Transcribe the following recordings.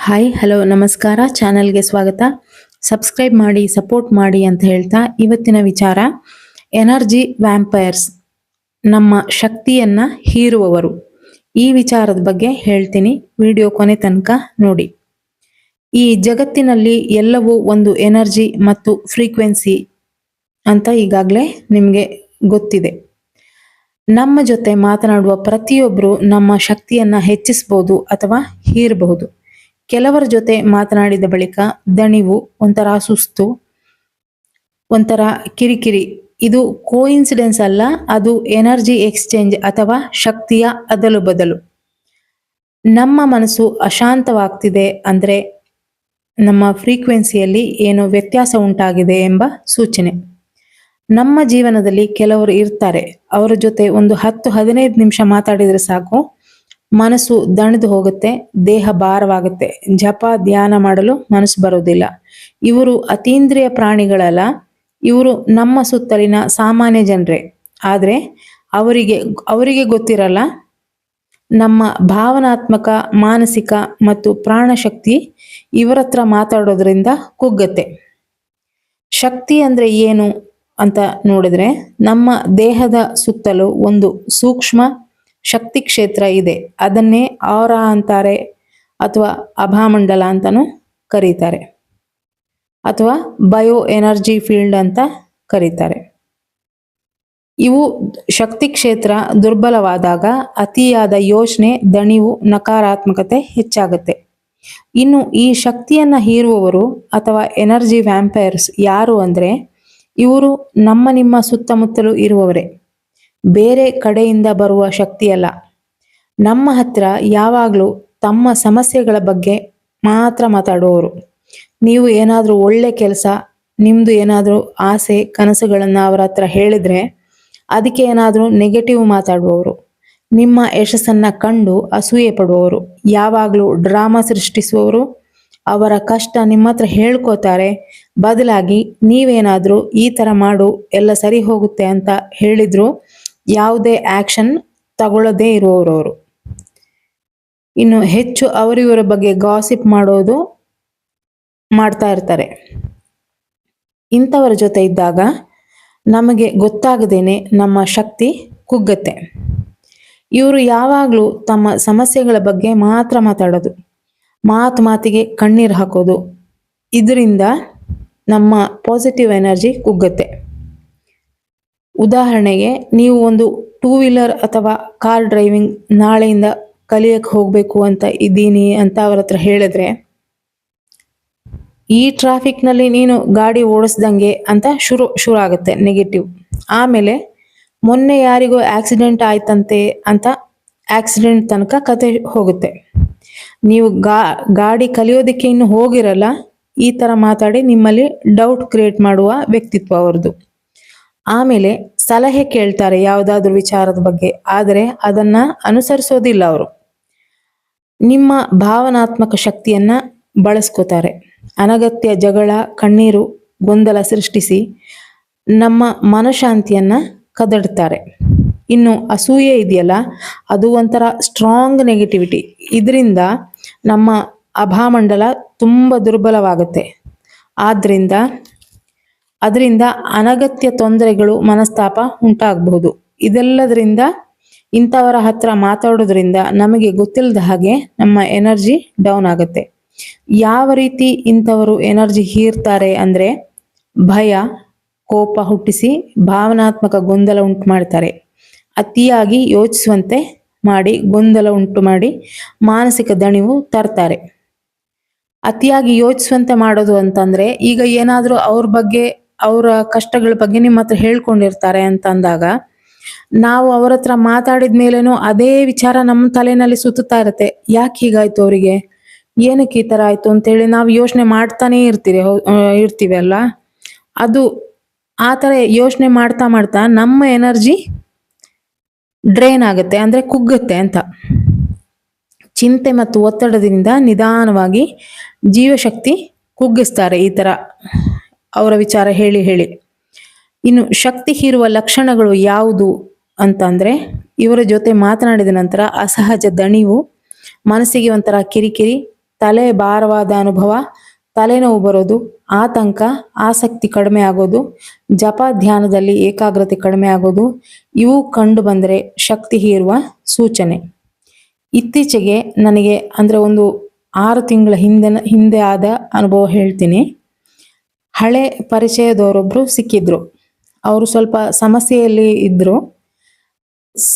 Hi hello ನಮಸ್ಕಾರ ಚಾನಲ್ಗೆ ಸ್ವಾಗತ. ಸಬ್ಸ್ಕ್ರೈಬ್ ಮಾಡಿ ಸಪೋರ್ಟ್ ಮಾಡಿ ಅಂತ ಹೇಳ್ತಾ ಇವತ್ತಿನ ವಿಚಾರ ಎನರ್ಜಿ ವ್ಯಾಂಪೈರ್ಸ್, ನಮ್ಮ ಶಕ್ತಿಯನ್ನ ಹೀರುವವರು. ಈ ವಿಚಾರದ ಬಗ್ಗೆ ಹೇಳ್ತೀನಿ, ವಿಡಿಯೋ ಕೊನೆ ತನಕ ನೋಡಿ. ಈ ಜಗತ್ತಿನಲ್ಲಿ ಎಲ್ಲವೂ ಒಂದು ಎನರ್ಜಿ ಮತ್ತು ಫ್ರೀಕ್ವೆನ್ಸಿ ಅಂತ ಈಗಾಗಲೇ ನಿಮಗೆ ಗೊತ್ತಿದೆ. ನಮ್ಮ ಜೊತೆ ಮಾತನಾಡುವ ಪ್ರತಿಯೊಬ್ಬರು ನಮ್ಮ ಶಕ್ತಿಯನ್ನ ಹೆಚ್ಚಿಸಬಹುದು ಅಥವಾ ಹೀರಬಹುದು. ಕೆಲವರ ಜೊತೆ ಮಾತನಾಡಿದ ಬಳಿಕ ದಣಿವು, ಒಂಥರ ಸುಸ್ತು, ಒಂಥರ ಕಿರಿಕಿರಿ, ಇದು ಕೋಇನ್ಸಿಡೆನ್ಸ್ ಅಲ್ಲ, ಅದು ಎನರ್ಜಿ ಎಕ್ಸ್ಚೇಂಜ್ ಅಥವಾ ಶಕ್ತಿಯ ಅದಲು ಬದಲು. ನಮ್ಮ ಮನಸ್ಸು ಅಶಾಂತವಾಗ್ತಿದೆ ಅಂದ್ರೆ ನಮ್ಮ ಫ್ರೀಕ್ವೆನ್ಸಿಯಲ್ಲಿ ಏನೋ ವ್ಯತ್ಯಾಸ ಉಂಟಾಗಿದೆ ಎಂಬ ಸೂಚನೆ. ನಮ್ಮ ಜೀವನದಲ್ಲಿ ಕೆಲವರು ಇರ್ತಾರೆ, ಅವರ ಜೊತೆ ಒಂದು 10-15 ನಿಮಿಷ ಮಾತಾಡಿದ್ರೆ ಸಾಕು, ಮನಸ್ಸು ದಣಿದು ಹೋಗುತ್ತೆ, ದೇಹ ಭಾರವಾಗುತ್ತೆ, ಜಪ ಧ್ಯಾನ ಮಾಡಲು ಮನಸ್ಸು ಬರೋದಿಲ್ಲ. ಇವರು ಅತೀಂದ್ರಿಯ ಪ್ರಾಣಿಗಳಲ್ಲ, ಇವರು ನಮ್ಮ ಸುತ್ತಲಿನ ಸಾಮಾನ್ಯ ಜನರೇ. ಆದ್ರೆ ಅವರಿಗೆ ಗೊತ್ತಿರಲ್ಲ, ನಮ್ಮ ಭಾವನಾತ್ಮಕ, ಮಾನಸಿಕ ಮತ್ತು ಪ್ರಾಣಶಕ್ತಿ ಇವರತ್ರ ಮಾತಾಡೋದ್ರಿಂದ ಕುಗ್ಗತ್ತೆ. ಶಕ್ತಿ ಅಂದ್ರೆ ಏನು ಅಂತ ನೋಡಿದ್ರೆ, ನಮ್ಮ ದೇಹದ ಸುತ್ತಲೂ ಒಂದು ಸೂಕ್ಷ್ಮ ಶಕ್ತಿ ಕ್ಷೇತ್ರ ಇದೆ. ಅದನ್ನೇ ಆರಾ ಅಂತಾರೆ ಅಥವಾ ಅಭಾಮಂಡಲ ಅಂತಾನೂ ಕರೀತಾರೆ, ಅಥವಾ ಬಯೋ ಎನರ್ಜಿ ಫೀಲ್ಡ್ ಅಂತ ಕರೀತಾರೆ. ಇವು ಶಕ್ತಿ ಕ್ಷೇತ್ರ ದುರ್ಬಲವಾದಾಗ ಅತಿಯಾದ ಯೋಚನೆ, ದಣಿವು, ನಕಾರಾತ್ಮಕತೆ ಹೆಚ್ಚಾಗುತ್ತೆ. ಇನ್ನು ಈ ಶಕ್ತಿಯನ್ನ ಹೀರುವವರು ಅಥವಾ ಎನರ್ಜಿ ವ್ಯಾಂಪೈರ್ಸ್ ಯಾರು ಅಂದ್ರೆ, ಇವರು ನಿಮ್ಮ ಸುತ್ತಮುತ್ತಲೂ ಇರುವವರೇ, ಬೇರೆ ಕಡೆಯಿಂದ ಬರುವ ಶಕ್ತಿಯಲ್ಲ. ನಮ್ಮ ಹತ್ರ ಯಾವಾಗಲೂ ತಮ್ಮ ಸಮಸ್ಯೆಗಳ ಬಗ್ಗೆ ಮಾತ್ರ ಮಾತಾಡುವವರು. ನೀವು ಏನಾದರೂ ಒಳ್ಳೆ ಕೆಲಸ, ನಿಮ್ದು ಏನಾದರೂ ಆಸೆ ಕನಸುಗಳನ್ನ ಅವರ ಹತ್ರ ಹೇಳಿದ್ರೆ ಅದಕ್ಕೆ ಏನಾದರೂ ನೆಗೆಟಿವ್ ಮಾತಾಡುವವರು. ನಿಮ್ಮ ಯಶಸ್ಸನ್ನ ಕಂಡು ಅಸೂಯೆ ಪಡುವವರು, ಯಾವಾಗಲೂ ಡ್ರಾಮಾ ಸೃಷ್ಟಿಸುವವರು. ಅವರ ಕಷ್ಟ ನಿಮ್ಮ ಹತ್ರ ಹೇಳ್ಕೋತಾರೆ, ಬದಲಾಗಿ ನೀವೇನಾದರೂ ಈ ತರ ಮಾಡು ಎಲ್ಲ ಸರಿ ಹೋಗುತ್ತೆ ಅಂತ ಹೇಳಿದ್ರು ಯಾವುದೇ ಆಕ್ಷನ್ ತಗೊಳ್ಳದೇ ಇರುವವರು. ಇನ್ನು ಹೆಚ್ಚು ಅವರಿವರ ಬಗ್ಗೆ ಗಾಸಿಪ್ ಮಾಡೋದು ಮಾಡ್ತಾ ಇರ್ತಾರೆ. ಇಂಥವರ ಜೊತೆ ಇದ್ದಾಗ ನಮಗೆ ಗೊತ್ತಾಗದೇನೆ ನಮ್ಮ ಶಕ್ತಿ ಕುಗ್ಗತ್ತೆ. ಇವರು ಯಾವಾಗಲೂ ತಮ್ಮ ಸಮಸ್ಯೆಗಳ ಬಗ್ಗೆ ಮಾತ್ರ ಮಾತಾಡೋದು, ಮಾತಿಗೆ ಕಣ್ಣೀರು ಹಾಕೋದು. ಇದರಿಂದ ನಮ್ಮ ಪಾಸಿಟಿವ್ ಎನರ್ಜಿ ಕುಗ್ಗತ್ತೆ. ಉದಾಹರಣೆಗೆ, ನೀವು ಒಂದು 2 ವೀಲರ್ ಅಥವಾ ಕಾರ್ ಡ್ರೈವಿಂಗ್ ನಾಳೆಯಿಂದ ಕಲಿಯಕ್ಕೆ ಹೋಗ್ಬೇಕು ಅಂತ ಇದ್ದೀನಿ ಅಂತ ಅವ್ರ ಹತ್ರ ಹೇಳಿದ್ರೆ, ಈ ಟ್ರಾಫಿಕ್ ನಲ್ಲಿ ನೀನು ಗಾಡಿ ಓಡಿಸ್ದಂಗೆ ಅಂತ ಶುರು ಆಗುತ್ತೆ ನೆಗೆಟಿವ್. ಆಮೇಲೆ ಮೊನ್ನೆ ಯಾರಿಗೋ ಆಕ್ಸಿಡೆಂಟ್ ಆಯ್ತಂತೆ ಅಂತ ಆಕ್ಸಿಡೆಂಟ್ ತನಕ ಕತೆ ಹೋಗುತ್ತೆ. ನೀವು ಗಾಡಿ ಕಲಿಯೋದಕ್ಕೆ ಇನ್ನು ಹೋಗಿರಲ್ಲ, ಈ ತರ ಮಾತಾಡಿ ನಿಮ್ಮಲ್ಲಿ ಡೌಟ್ ಕ್ರಿಯೇಟ್ ಮಾಡುವ ವ್ಯಕ್ತಿತ್ವ ಅವ್ರದ್ದು. ಆಮೇಲೆ ಸಲಹೆ ಕೇಳ್ತಾರೆ ಯಾವುದಾದ್ರೂ ವಿಚಾರದ ಬಗ್ಗೆ, ಆದರೆ ಅದನ್ನ ಅನುಸರಿಸೋದಿಲ್ಲ ಅವರು. ನಿಮ್ಮ ಭಾವನಾತ್ಮಕ ಶಕ್ತಿಯನ್ನ ಬಳಸ್ಕೋತಾರೆ. ಅನಗತ್ಯ ಜಗಳ, ಕಣ್ಣೀರು, ಗೊಂದಲ ಸೃಷ್ಟಿಸಿ ನಮ್ಮ ಮನಶಾಂತಿಯನ್ನ ಕದಡ್ತಾರೆ. ಇನ್ನು ಅಸೂಯೆ ಇದೆಯಲ್ಲ, ಅದು ಒಂಥರ ಸ್ಟ್ರಾಂಗ್ ನೆಗೆಟಿವಿಟಿ. ಇದರಿಂದ ನಮ್ಮ ಅಭಾಮಂಡಲ ತುಂಬ ದುರ್ಬಲವಾಗುತ್ತೆ. ಅದರಿಂದ ಅನಗತ್ಯ ತೊಂದರೆಗಳು, ಮನಸ್ತಾಪ ಉಂಟಾಗಬಹುದು. ಇದೆಲ್ಲದರಿಂದ ಇಂಥವರ ಹತ್ರ ಮಾತಾಡೋದ್ರಿಂದ ನಮಗೆ ಗೊತ್ತಿಲ್ಲದ ಹಾಗೆ ನಮ್ಮ ಎನರ್ಜಿ ಡೌನ್ ಆಗುತ್ತೆ. ಯಾವ ರೀತಿ ಇಂಥವರು ಎನರ್ಜಿ ಹೀರ್ತಾರೆ ಅಂದ್ರೆ, ಭಯ, ಕೋಪ ಹುಟ್ಟಿಸಿ ಭಾವನಾತ್ಮಕ ಗೊಂದಲ ಉಂಟು ಮಾಡ್ತಾರೆ. ಅತಿಯಾಗಿ ಯೋಚಿಸುವಂತೆ ಮಾಡಿ ಗೊಂದಲ ಉಂಟು ಮಾಡಿ ಮಾನಸಿಕ ದಣಿವು ತರ್ತಾರೆ. ಅತಿಯಾಗಿ ಯೋಚಿಸುವಂತೆ ಮಾಡೋದು ಅಂತಂದ್ರೆ, ಈಗ ಏನಾದ್ರೂ ಅವ್ರ ಬಗ್ಗೆ, ಅವರ ಕಷ್ಟಗಳ ಬಗ್ಗೆ ನಿಮ್ಮ ಹತ್ರ ಹೇಳ್ಕೊಂಡಿರ್ತಾರೆ ಅಂತ ಅಂದಾಗ, ನಾವು ಅವ್ರ ಹತ್ರ ಮಾತಾಡಿದ ಮೇಲೇನೋ ಅದೇ ವಿಚಾರ ನಮ್ಮ ತಲೆನಲ್ಲಿ ಸುತ್ತಾ ಇರುತ್ತೆ. ಯಾಕೆ ಹೀಗಾಯ್ತು, ಅವರಿಗೆ ಏನಕ್ಕೆ ಈ ತರ ಆಯ್ತು ಅಂತೇಳಿ ನಾವು ಯೋಚನೆ ಮಾಡ್ತಾನೆ ಇರ್ತೀವಿ ಅಲ್ಲ. ಅದು ಆ ತರ ಯೋಚನೆ ಮಾಡ್ತಾ ನಮ್ಮ ಎನರ್ಜಿ ಡ್ರೈನ್ ಆಗುತ್ತೆ, ಅಂದ್ರೆ ಕುಗ್ಗುತ್ತೆ ಅಂತ. ಚಿಂತೆ ಮತ್ತು ಒತ್ತಡದಿಂದ ನಿಧಾನವಾಗಿ ಜೀವಶಕ್ತಿ ಕುಗ್ಗಿಸ್ತಾರೆ ಈ ತರ ಅವರ ವಿಚಾರ ಹೇಳಿ. ಇನ್ನು ಶಕ್ತಿ ಹೀರುವ ಲಕ್ಷಣಗಳು ಯಾವುದು ಅಂತಂದ್ರೆ, ಇವರ ಜೊತೆ ಮಾತನಾಡಿದ ನಂತರ ಅಸಹಜ ದಣಿವು, ಮನಸ್ಸಿಗೆ ಒಂಥರ ಕಿರಿಕಿರಿ, ತಲೆ ಭಾರವಾದ ಅನುಭವ, ತಲೆನೋವು ಬರೋದು, ಆತಂಕ, ಆಸಕ್ತಿ ಕಡಿಮೆ ಆಗೋದು, ಜಪ ಧ್ಯಾನದಲ್ಲಿ ಏಕಾಗ್ರತೆ ಕಡಿಮೆ ಆಗೋದು ಇವು ಕಂಡು ಬಂದರೆ ಶಕ್ತಿ ಹೀರುವ ಸೂಚನೆ. ಇತ್ತೀಚೆಗೆ ನನಗೆ ಅಂದ್ರೆ ಒಂದು 6 ತಿಂಗಳ ಹಿಂದೆ ಆದ ಅನುಭವ ಹೇಳ್ತೀನಿ. ಹಳೆ ಪರಿಚಯದವರೊಬ್ರು ಸಿಕ್ಕಿದ್ರು. ಅವರು ಸ್ವಲ್ಪ ಸಮಸ್ಯೆಯಲ್ಲಿ ಇದ್ರು.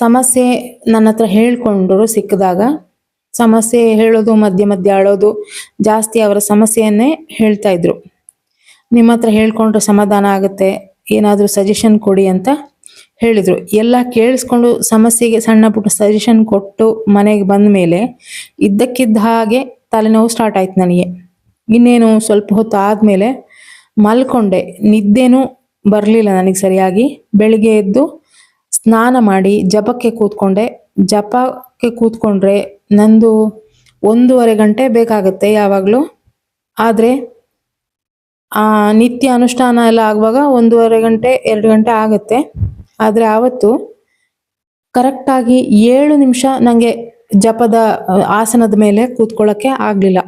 ಸಮಸ್ಯೆ ನನ್ನ ಹತ್ರ ಹೇಳ್ಕೊಂಡ್ರು. ಸಿಕ್ಕಿದಾಗ ಸಮಸ್ಯೆ ಹೇಳೋದು, ಮಧ್ಯೆ ಮಧ್ಯೆ ಅಳೋದು, ಜಾಸ್ತಿ ಅವರ ಸಮಸ್ಯೆಯನ್ನೇ ಹೇಳ್ತಾ ಇದ್ರು. ನಿಮ್ಮ ಹತ್ರ ಹೇಳ್ಕೊಂಡ್ರೆ ಸಮಾಧಾನ ಆಗುತ್ತೆ, ಏನಾದರೂ ಸಜೆಷನ್ ಕೊಡಿ ಅಂತ ಹೇಳಿದ್ರು. ಎಲ್ಲ ಕೇಳಿಸ್ಕೊಂಡು ಸಮಸ್ಯೆಗೆ ಸಣ್ಣ ಪುಟ್ಟ ಸಜೆಷನ್ ಕೊಟ್ಟು ಮನೆಗೆ ಬಂದ ಮೇಲೆ ಇದ್ದಕ್ಕಿದ್ದ ಹಾಗೆ ತಲೆನೋವು ಸ್ಟಾರ್ಟ್ ಆಯ್ತು ನನಗೆ. ಇನ್ನೇನು ಸ್ವಲ್ಪ ಹೊತ್ತು ಆದಮೇಲೆ ಮಲ್ಕೊಂಡೆ. ನಿದ್ದೆನೂ ಬರಲಿಲ್ಲ ನನಗೆ ಸರಿಯಾಗಿ. ಬೆಳಿಗ್ಗೆ ಎದ್ದು ಸ್ನಾನ ಮಾಡಿ ಜಪಕ್ಕೆ ಕೂತ್ಕೊಂಡೆ. ಜಪಕ್ಕೆ ಕೂತ್ಕೊಂಡ್ರೆ ನಂದು 1.5 ಗಂಟೆ ಬೇಕಾಗುತ್ತೆ ಯಾವಾಗಲೂ. ಆದರೆ ನಿತ್ಯ ಅನುಷ್ಠಾನ ಎಲ್ಲ ಆಗುವಾಗ 1.5 ಗಂಟೆ 2 ಗಂಟೆ ಆಗುತ್ತೆ. ಆದರೆ ಆವತ್ತು ಕರೆಕ್ಟಾಗಿ 7 ನಿಮಿಷ ನನಗೆ ಜಪದ ಆಸನದ ಮೇಲೆ ಕೂತ್ಕೊಳ್ಳೋಕ್ಕೆ ಆಗಲಿಲ್ಲ.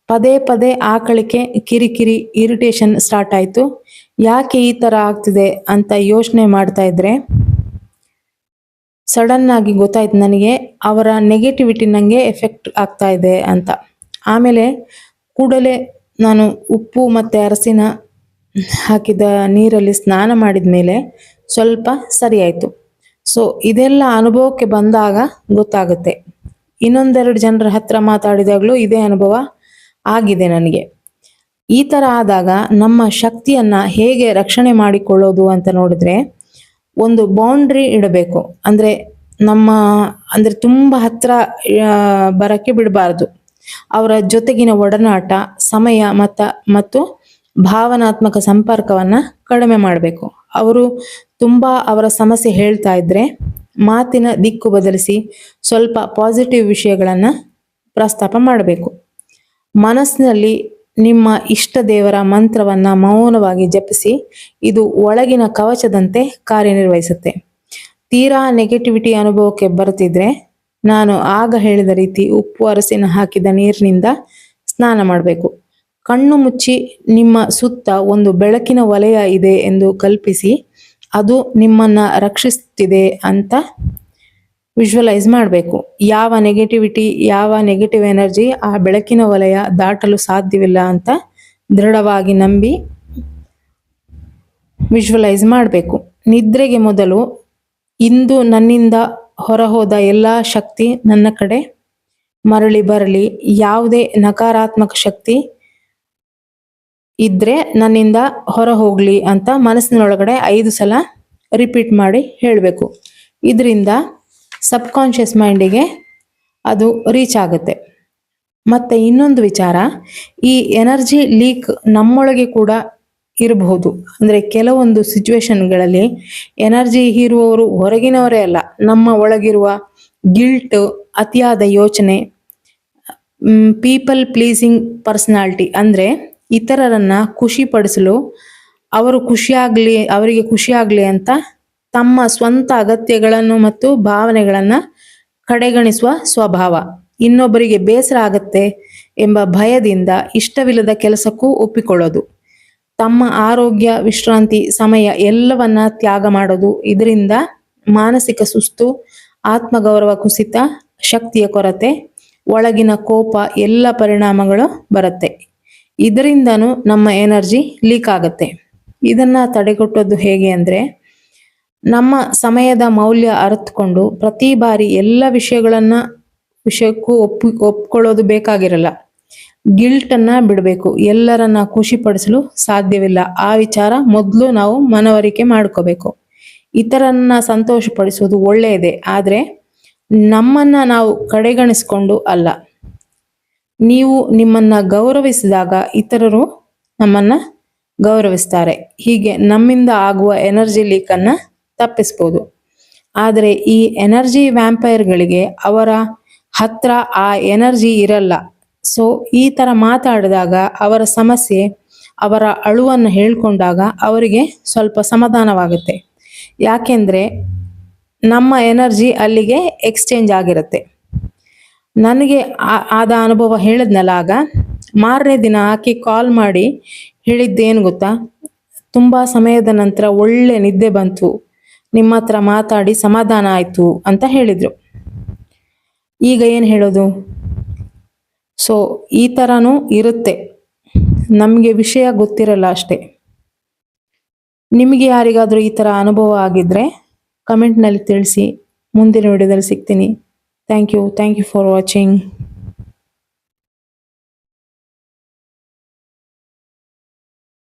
ಪದೇ ಪದೇ ಆಕಳಿಕೆ, ಕಿರಿಕಿರಿ, ಇರಿಟೇಷನ್ ಸ್ಟಾರ್ಟ್ ಆಯಿತು. ಯಾಕೆ ಈ ಥರ ಆಗ್ತಿದೆ ಅಂತ ಯೋಚನೆ ಮಾಡ್ತಾ ಇದ್ರೆ ಸಡನ್ ಆಗಿ ಗೊತ್ತಾಯ್ತು ನನಗೆ ಅವರ ನೆಗೆಟಿವಿಟಿ ನನಗೆ ಎಫೆಕ್ಟ್ ಆಗ್ತಾ ಇದೆ ಅಂತ. ಆಮೇಲೆ ಕೂಡಲೇ ನಾನು ಉಪ್ಪು ಮತ್ತು ಅರಸಿನ ಹಾಕಿದ ನೀರಲ್ಲಿ ಸ್ನಾನ ಮಾಡಿದ ಮೇಲೆ ಸ್ವಲ್ಪ ಸರಿ ಆಯಿತು. ಸೊ ಇದೆಲ್ಲ ಅನುಭವಕ್ಕೆ ಬಂದಾಗ ಗೊತ್ತಾಗುತ್ತೆ. ಇನ್ನೊಂದೆರಡು ಜನರ ಹತ್ರ ಮಾತಾಡಿದಾಗಲೂ ಇದೇ ಅನುಭವ ಆಗಿದೆ ನನಗೆ. ಈ ಥರ ಆದಾಗ ನಮ್ಮ ಶಕ್ತಿಯನ್ನು ಹೇಗೆ ರಕ್ಷಣೆ ಮಾಡಿಕೊಳ್ಳೋದು ಅಂತ ನೋಡಿದ್ರೆ, ಒಂದು ಬೌಂಡ್ರಿ ಇಡಬೇಕು. ಅಂದರೆ ತುಂಬ ಹತ್ರ ಬರೋಕ್ಕೆ ಬಿಡಬಾರ್ದು. ಅವರ ಜೊತೆಗಿನ ಒಡನಾಟ, ಸಮಯ ಮತ್ತು ಭಾವನಾತ್ಮಕ ಸಂಪರ್ಕವನ್ನು ಕಡಿಮೆ ಮಾಡಬೇಕು. ಅವರು ತುಂಬ ಅವರ ಸಮಸ್ಯೆ ಹೇಳ್ತಾ ಇದ್ರೆ ಮಾತಿನ ದಿಕ್ಕು ಬದಲಿಸಿ ಸ್ವಲ್ಪ ಪಾಸಿಟಿವ್ ವಿಷಯಗಳನ್ನು ಪ್ರಸ್ತಾಪ ಮಾಡಬೇಕು. ಮನಸ್ಸಿನಲ್ಲಿ ನಿಮ್ಮ ಇಷ್ಟ ದೇವರ ಮಂತ್ರವನ್ನು ಮೌನವಾಗಿ ಜಪಿಸಿ. ಇದು ಒಳಗಿನ ಕವಚದಂತೆ ಕಾರ್ಯನಿರ್ವಹಿಸುತ್ತೆ. ತೀರಾ ನೆಗೆಟಿವಿಟಿ ಅನುಭವಕ್ಕೆ ಬರ್ತಿದ್ರೆ ನಾನು ಆಗ ಹೇಳಿದ ರೀತಿ ಉಪ್ಪು ಅರಸಿನ ಹಾಕಿದ ನೀರಿನಿಂದ ಸ್ನಾನ ಮಾಡಬೇಕು. ಕಣ್ಣು ಮುಚ್ಚಿ ನಿಮ್ಮ ಸುತ್ತ ಒಂದು ಬೆಳಕಿನ ವಲಯ ಇದೆ ಎಂದು ಕಲ್ಪಿಸಿ ಅದು ನಿಮ್ಮನ್ನು ರಕ್ಷಿಸುತ್ತಿದೆ ಅಂತ ವಿಜುವಲೈಸ್ ಮಾಡಬೇಕು. ಯಾವ ನೆಗೆಟಿವ್ ಎನರ್ಜಿ ಆ ಬೆಳಕಿನ ವಲಯ ದಾಟಲು ಸಾಧ್ಯವಿಲ್ಲ ಅಂತ ದೃಢವಾಗಿ ನಂಬಿ ವಿಜುವಲೈಸ್ ಮಾಡಬೇಕು. ನಿದ್ರೆಗೆ ಮೊದಲು ಇಂದು ನನ್ನಿಂದ ಹೊರಹೋದ ಎಲ್ಲ ಶಕ್ತಿ ನನ್ನ ಕಡೆ ಮರಳಿ ಬರಲಿ, ಯಾವುದೇ ನಕಾರಾತ್ಮಕ ಶಕ್ತಿ ಇದ್ರೆ ನನ್ನಿಂದ ಹೊರ ಹೋಗ್ಲಿ ಅಂತ ಮನಸ್ಸಿನೊಳಗಡೆ 5 ಸಲ ರಿಪೀಟ್ ಮಾಡಿ ಹೇಳಬೇಕು. ಇದರಿಂದ ಸಬ್ಕಾನ್ಷಿಯಸ್ ಮೈಂಡಿಗೆ ಅದು ರೀಚ್ ಆಗುತ್ತೆ. ಮತ್ತು ಇನ್ನೊಂದು ವಿಚಾರ, ಈ ಎನರ್ಜಿ ಲೀಕ್ ನಮ್ಮೊಳಗೆ ಕೂಡ ಇರಬಹುದು. ಅಂದರೆ ಕೆಲವೊಂದು ಸಿಚುವೇಶನ್ಗಳಲ್ಲಿ ಎನರ್ಜಿ ಹೀರುವವರು ಹೊರಗಿನವರೇ ಅಲ್ಲ, ನಮ್ಮ ಒಳಗಿರುವ ಗಿಲ್ಟ್, ಅತಿಯಾದ ಯೋಚನೆ, ಪೀಪಲ್ ಪ್ಲೀಸಿಂಗ್ ಪರ್ಸನಾಲಿಟಿ, ಅಂದರೆ ಇತರರನ್ನ ಖುಷಿಪಡಿಸಲು ಅವರಿಗೆ ಖುಷಿಯಾಗಲಿ ಅಂತ ತಮ್ಮ ಸ್ವಂತ ಅಗತ್ಯಗಳನ್ನು ಮತ್ತು ಭಾವನೆಗಳನ್ನು ಕಡೆಗಣಿಸುವ ಸ್ವಭಾವ, ಇನ್ನೊಬ್ಬರಿಗೆ ಬೇಸರ ಆಗತ್ತೆ ಎಂಬ ಭಯದಿಂದ ಇಷ್ಟವಿಲ್ಲದ ಕೆಲಸಕ್ಕೂ ಒಪ್ಪಿಕೊಳ್ಳೋದು, ತಮ್ಮ ಆರೋಗ್ಯ, ವಿಶ್ರಾಂತಿ, ಸಮಯ ಎಲ್ಲವನ್ನ ತ್ಯಾಗ ಮಾಡೋದು. ಇದರಿಂದ ಮಾನಸಿಕ ಸುಸ್ತು, ಆತ್ಮಗೌರವ ಕುಸಿತ, ಶಕ್ತಿಯ ಕೊರತೆ, ಒಳಗಿನ ಕೋಪ ಎಲ್ಲ ಪರಿಣಾಮಗಳು ಬರುತ್ತೆ. ಇದರಿಂದನೂ ನಮ್ಮ ಎನರ್ಜಿ ಲೀಕ್ ಆಗುತ್ತೆ. ಇದನ್ನ ತಡೆಗಟ್ಟೋದು ಹೇಗೆ ಅಂದರೆ, ನಮ್ಮ ಸಮಯದ ಮೌಲ್ಯ ಅರಿತುಕೊಂಡು ಪ್ರತಿ ಬಾರಿ ಎಲ್ಲ ವಿಷಯಕ್ಕೂ ಒಪ್ಕೊಳ್ಳೋದು ಬೇಕಾಗಿರಲ್ಲ. ಗಿಲ್ಟನ್ನು ಬಿಡಬೇಕು. ಎಲ್ಲರನ್ನ ಖುಷಿಪಡಿಸಲು ಸಾಧ್ಯವಿಲ್ಲ, ಆ ವಿಚಾರ ಮೊದಲು ನಾವು ಮನವರಿಕೆ ಮಾಡ್ಕೋಬೇಕು. ಇತರನ್ನ ಸಂತೋಷಪಡಿಸೋದು ಒಳ್ಳೆಯದೇ, ಆದರೆ ನಮ್ಮನ್ನ ನಾವು ಕಡೆಗಣಿಸ್ಕೊಂಡು ಅಲ್ಲ. ನೀವು ನಿಮ್ಮನ್ನ ಗೌರವಿಸಿದಾಗ ಇತರರು ನಮ್ಮನ್ನ ಗೌರವಿಸ್ತಾರೆ. ಹೀಗೆ ನಮ್ಮಿಂದ ಆಗುವ ಎನರ್ಜಿ ಲೀಕನ್ನು ತಪ್ಪಿಸ್ಬೋದು. ಆದರೆ ಈ ಎನರ್ಜಿ ವ್ಯಾಂಪೈರ್ಗಳಿಗೆ ಅವರ ಹತ್ರ ಆ ಎನರ್ಜಿ ಇರಲ್ಲ. ಸೊ ಈ ಥರ ಮಾತಾಡಿದಾಗ ಅವರ ಸಮಸ್ಯೆ, ಅವರ ಅಳುವನ್ನು ಹೇಳ್ಕೊಂಡಾಗ ಅವರಿಗೆ ಸ್ವಲ್ಪ ಸಮಾಧಾನವಾಗುತ್ತೆ. ಯಾಕೆಂದರೆ ನಮ್ಮ ಎನರ್ಜಿ ಅಲ್ಲಿಗೆ ಎಕ್ಸ್ಚೇಂಜ್ ಆಗಿರುತ್ತೆ. ನನಗೆ ಆದ ಅನುಭವ ಹೇಳಿದ್ನಲ್ಲ ಆಗ, ಮಾರನೇ ದಿನ ಆಕೆ ಕಾಲ್ ಮಾಡಿ ಹೇಳಿದ್ದೇನು ಗೊತ್ತಾ, ತುಂಬ ಸಮಯದ ನಂತರ ಒಳ್ಳೆ ನಿದ್ದೆ ಬಂತು, ನಿಮ್ಮ ಹತ್ರ ಮಾತಾಡಿ ಸಮಾಧಾನ ಆಯಿತು ಅಂತ ಹೇಳಿದರು. ಈಗ ಏನು ಹೇಳೋದು? ಸೊ ಈ ಥರನೂ ಇರುತ್ತೆ, ನಮಗೆ ವಿಷಯ ಗೊತ್ತಿರಲ್ಲ ಅಷ್ಟೇ. ನಿಮಗೆ ಯಾರಿಗಾದರೂ ಈ ಥರ ಅನುಭವ ಆಗಿದ್ದರೆ ಕಮೆಂಟ್ನಲ್ಲಿ ತಿಳಿಸಿ. ಮುಂದಿನ ವಿಡಿಯೋದಲ್ಲಿ ಸಿಗ್ತೀನಿ. Thank you for watching.